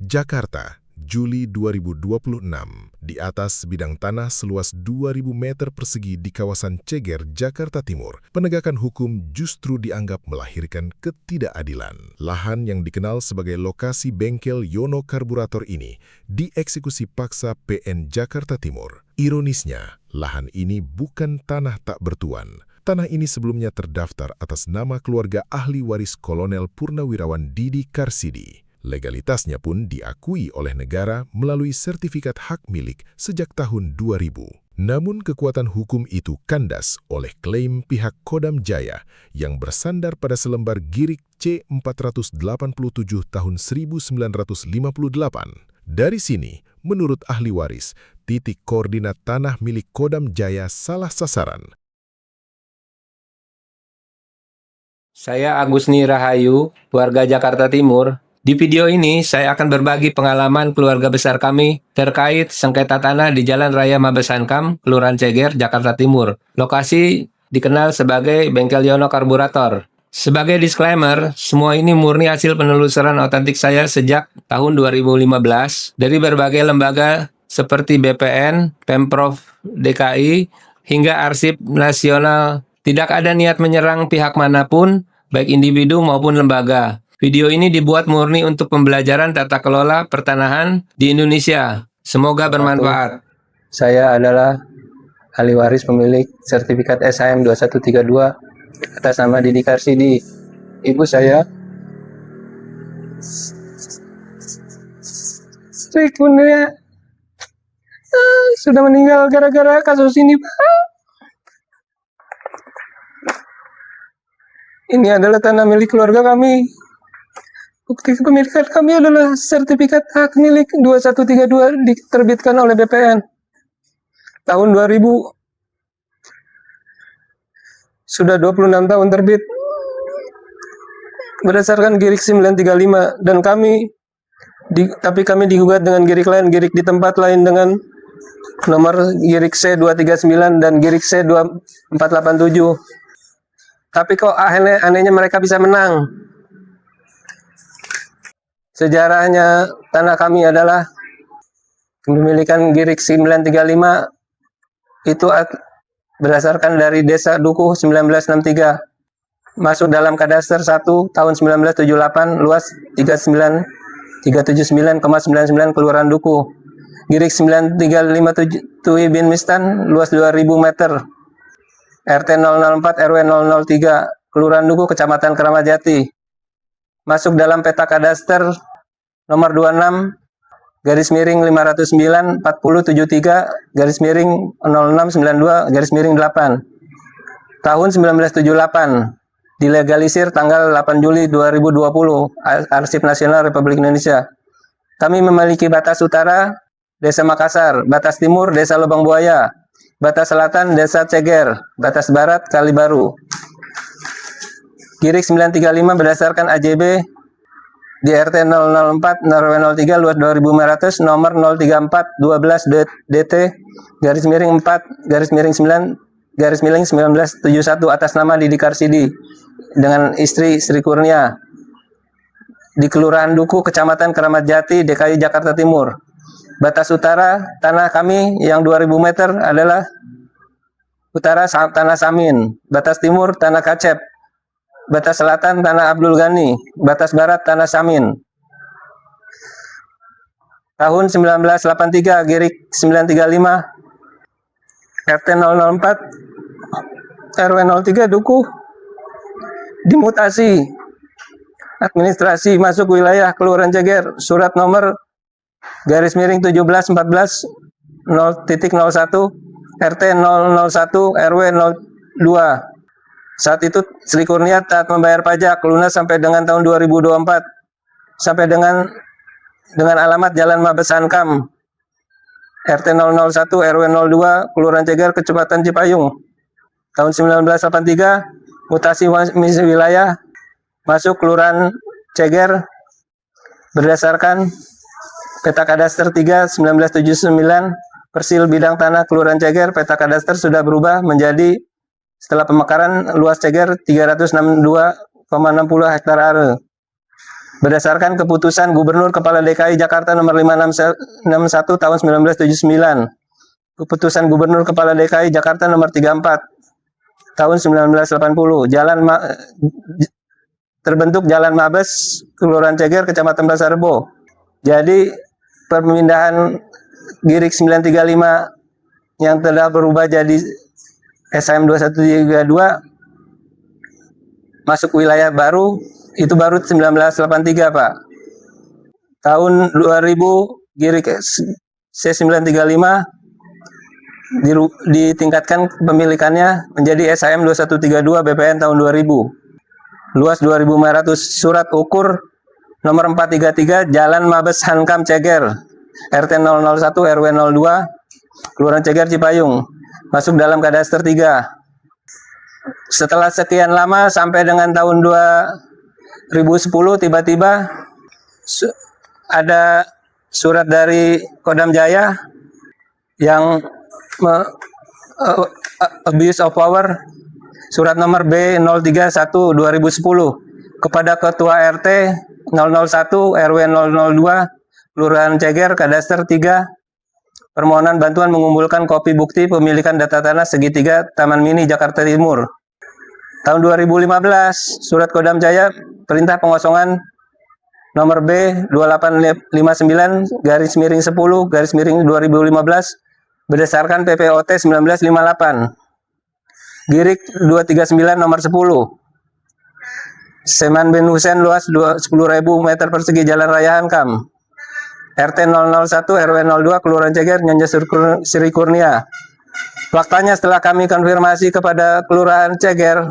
Jakarta, Juli 2026. Di atas bidang tanah seluas 2.000 meter persegi di kawasan Ceger, Jakarta Timur, penegakan hukum justru dianggap melahirkan ketidakadilan. Lahan yang dikenal sebagai lokasi bengkel Yono Karburator ini dieksekusi paksa PN Jakarta Timur. Ironisnya, lahan ini bukan tanah tak bertuan. Tanah ini sebelumnya terdaftar atas nama keluarga ahli waris Kolonel Purnawirawan Didi Karsidi. Legalitasnya pun diakui oleh negara melalui sertifikat hak milik sejak tahun 2000. Namun kekuatan hukum itu kandas oleh klaim pihak Kodam Jaya yang bersandar pada selembar girik C487 tahun 1958. Dari sini, menurut ahli waris, titik koordinat tanah milik Kodam Jaya salah sasaran. Saya Agusni Rahayu, warga Jakarta Timur. Di video ini, saya akan berbagi pengalaman keluarga besar kami terkait sengketa tanah di Jalan Raya Mabes Hankam, Kelurahan Ceger, Jakarta Timur. Lokasi dikenal sebagai Bengkel Yono Karburator. Sebagai disclaimer, semua ini murni hasil penelusuran otentik saya sejak tahun 2015 dari berbagai lembaga seperti BPN, Pemprov DKI, hingga Arsip Nasional. Tidak ada niat menyerang pihak manapun, baik individu maupun lembaga. Video ini dibuat murni untuk pembelajaran tata kelola pertanahan di Indonesia. Semoga bermanfaat. Saya adalah ahli waris pemilik sertifikat SHM 2132 atas nama Didi Karsidi. Ibu saya Sri Kunia sudah meninggal gara-gara kasus ini, Pak. Ini adalah tanah milik keluarga kami. Bukti kepemilikan kami adalah sertifikat hak milik 2132 diterbitkan oleh BPN tahun 2000. Sudah 26 tahun terbit. Berdasarkan girik 935 dan tapi kami digugat dengan girik lain, girik di tempat lain dengan nomor girik C239 dan girik C2487. Tapi kok anehnya mereka bisa menang. Sejarahnya tanah kami adalah kepemilikan girik 935 itu berdasarkan dari Desa Dukuh 1963. Masuk dalam Kadaster 1 tahun 1978 luas 379,99 Kelurahan Dukuh. Girik 9357 bin Mistan luas 2000 meter. RT 004 RW 003 Kelurahan Dukuh Kecamatan Kramat Jati. Masuk dalam peta kadaster nomor 26 garis miring 509 4073 garis miring 0692 garis miring 8 tahun 1978 dilegalisir tanggal 8 Juli 2020 Arsip Nasional Republik Indonesia. Kami memiliki batas utara Desa Makassar, batas timur Desa Lubang Buaya, batas selatan Desa Ceger, batas barat Kalibaru. Girik 935 berdasarkan AJB di RT 004 RW 03 luas 2500 nomor 034 12 DT garis miring 4 garis miring 9 garis miring 1971 atas nama Didi Karsidi dengan istri Sri Kurnia di Kelurahan Dukuh Kecamatan Kramat Jati DKI Jakarta Timur. Batas utara tanah kami yang 2000 meter adalah utara tanah Samin, batas timur tanah Kacep, batas selatan tanah Abdul Ghani, batas barat tanah Samin. Tahun 1983 girik 935 RT 004 RW 03 Dukuh dimutasi administrasi masuk wilayah Kelurahan Ceger, surat nomor garis miring 1714 0.01 RT 001 RW 02. Saat itu Sri Kurnia taat membayar pajak lunas sampai dengan tahun 2024 sampai dengan alamat Jalan Mabes Hankam RT 001 RW 02 Kelurahan Ceger Kecamatan Cipayung. Tahun 1983 mutasi wilayah masuk Kelurahan Ceger berdasarkan peta kadaster 3 1979 persil bidang tanah Kelurahan Ceger. Peta kadaster sudah berubah menjadi setelah pemekaran luas Ceger 362,60 hektar are. berdasarkan keputusan Gubernur Kepala DKI Jakarta nomor 561 tahun 1979, keputusan Gubernur Kepala DKI Jakarta nomor 34 tahun 1980, terbentuk Jalan Mabes, Kelurahan Ceger, Kecamatan Pasar Rebo. Jadi pemindahan Girik 935 yang telah berubah jadi SHM 2132 masuk wilayah baru, itu baru 1983 Pak. Tahun 2000 Girik C935 ditingkatkan pemilikannya menjadi SHM 2132 BPN tahun 2000. Luas 2.500, surat ukur nomor 433 Jalan Mabes Hankam Ceger, RT 001 RW 02, Kelurahan Ceger Cipayung, masuk dalam kadaster 3. Setelah sekian lama sampai dengan tahun 2010 tiba-tiba ada surat dari Kodam Jaya yang abuse of power, surat nomor B031 2010 kepada Ketua RT 001 RW 002 Kelurahan Ceger Kadaster 3, permohonan bantuan mengumpulkan kopi bukti pemilikan data tanah segitiga Taman Mini Jakarta Timur. Tahun 2015 surat Kodam Jaya perintah pengosongan nomor B2859 /10 berdasarkan PPOT 1958. Girik 239 nomor 10. Seman bin Husein luas 10.000 meter persegi Jalan Raya Hankam. RT 001 RW 02 Kelurahan Ceger Nyanja Sri Kurnia. Faktanya setelah kami konfirmasi kepada Kelurahan Ceger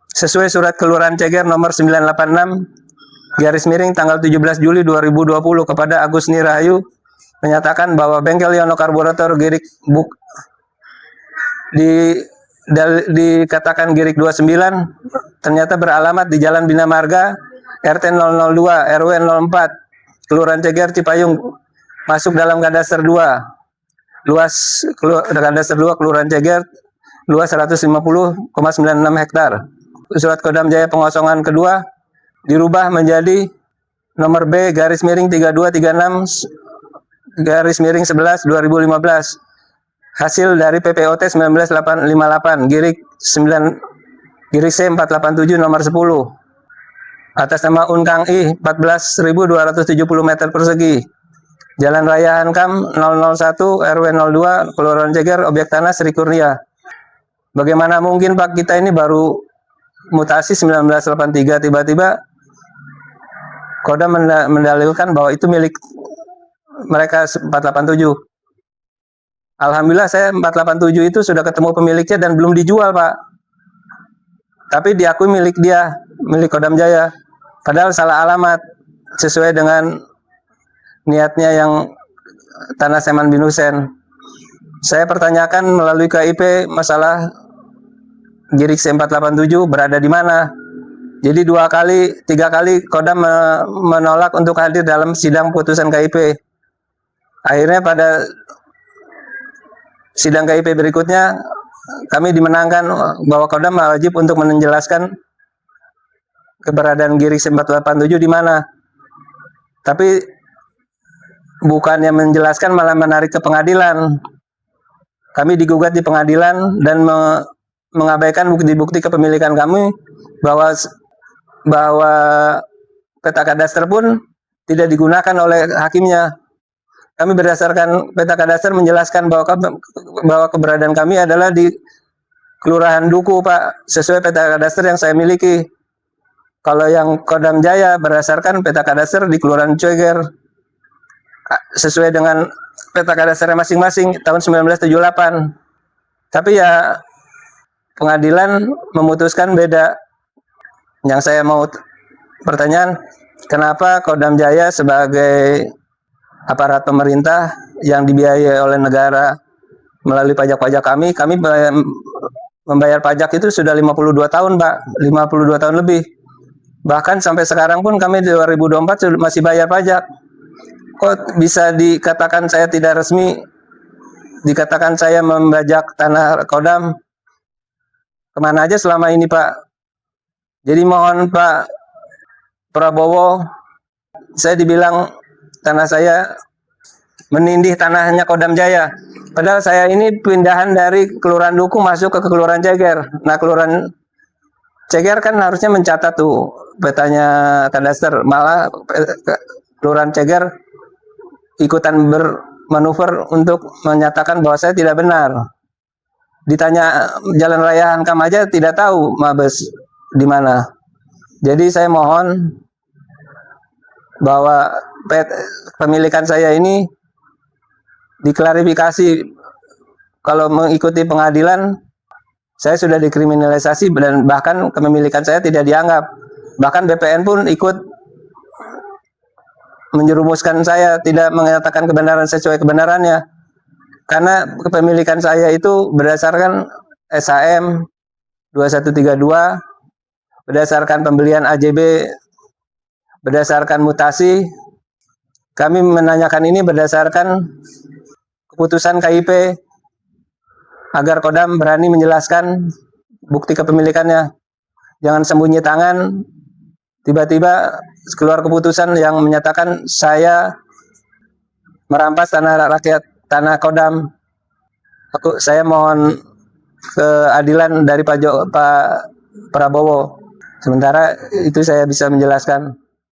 sesuai surat Kelurahan Ceger nomor 986 tanggal 17 Juli 2020 kepada Agus Nirahayu menyatakan bahwa bengkel Yono Karburator Girik dikatakan Girik 29 ternyata beralamat di Jalan Bina Marga RT 002 RW 04 Kelurahan Ceger Cipayung, masuk dalam kadaster 2. Luas kadaster 2 Kelurahan Ceger luas 150,96 hektar. Surat Kodam Jaya pengosongan kedua dirubah menjadi nomor B/3236 /11 2015 hasil dari PPOT 1958 Girik C487 nomor 10 atas nama Unkang I 14.270 meter persegi Jalan Raya Hankam 001 RW 02 Kelurahan Ceger objek tanah Sri Kurnia. Bagaimana mungkin Pak, kita ini baru mutasi 1983 tiba-tiba Kodam mendalilkan bahwa itu milik mereka 487. Alhamdulillah saya 487 itu sudah ketemu pemiliknya dan belum dijual Pak. Tapi diakui milik dia, milik Kodam Jaya. Padahal salah alamat sesuai dengan niatnya yang tanah Seman bin Husein. Saya pertanyakan melalui KIP masalah Girik C487 berada di mana. Jadi 3 kali Kodam menolak untuk hadir dalam sidang putusan KIP. Akhirnya pada sidang KIP berikutnya kami dimenangkan bahwa Kodam wajib untuk menjelaskan keberadaan Girik C487 di mana. Tapi bukannya menjelaskan malah menarik ke pengadilan. Kami digugat di pengadilan dan mengabaikan bukti-bukti kepemilikan kami bahwa peta kadaster pun tidak digunakan oleh hakimnya. Kami berdasarkan peta kadaster menjelaskan bahwa keberadaan kami adalah di Kelurahan Duku, Pak, sesuai peta kadaster yang saya miliki. Kalau yang Kodam Jaya berdasarkan peta kadaster di Kelurahan Ceger sesuai dengan peta kadasternya masing-masing tahun 1978. Tapi ya pengadilan memutuskan beda. Yang saya mau pertanyaan, kenapa Kodam Jaya sebagai aparat pemerintah yang dibiayai oleh negara melalui pajak-pajak kami membayar pajak itu sudah 52 tahun, Pak. 52 tahun lebih. Bahkan sampai sekarang pun kami di 2024 masih bayar pajak. Kok bisa dikatakan saya tidak resmi? Dikatakan saya membajak tanah Kodam? Kemana aja selama ini, Pak? Jadi mohon Pak Prabowo saya dibilang tanah saya menindih tanahnya Kodam Jaya. Padahal saya ini pindahan dari Kelurahan Duku masuk ke Kelurahan Ceger. Nah, Kelurahan Ceger kan harusnya mencatat tuh petanya kadaster. Malah Kelurahan Ceger ikutan bermanuver untuk menyatakan bahwa saya tidak benar. Ditanya Jalan Raya Hankam aja tidak tahu Mabes di mana. Jadi saya mohon bahwa pemilikan saya ini diklarifikasi. Kalau mengikuti pengadilan, saya sudah dikriminalisasi dan bahkan kepemilikan saya tidak dianggap. Bahkan BPN pun ikut menjerumuskan saya, tidak mengatakan kebenaran sesuai kebenarannya. Karena kepemilikan saya itu berdasarkan SHM 2132, berdasarkan pembelian AJB, berdasarkan mutasi. Kami menanyakan ini berdasarkan keputusan KIP agar Kodam berani menjelaskan bukti kepemilikannya. Jangan sembunyi tangan, tiba-tiba keluar keputusan yang menyatakan saya merampas tanah rakyat, tanah Kodam. Saya mohon keadilan dari Pak Prabowo. Sementara itu saya bisa menjelaskan.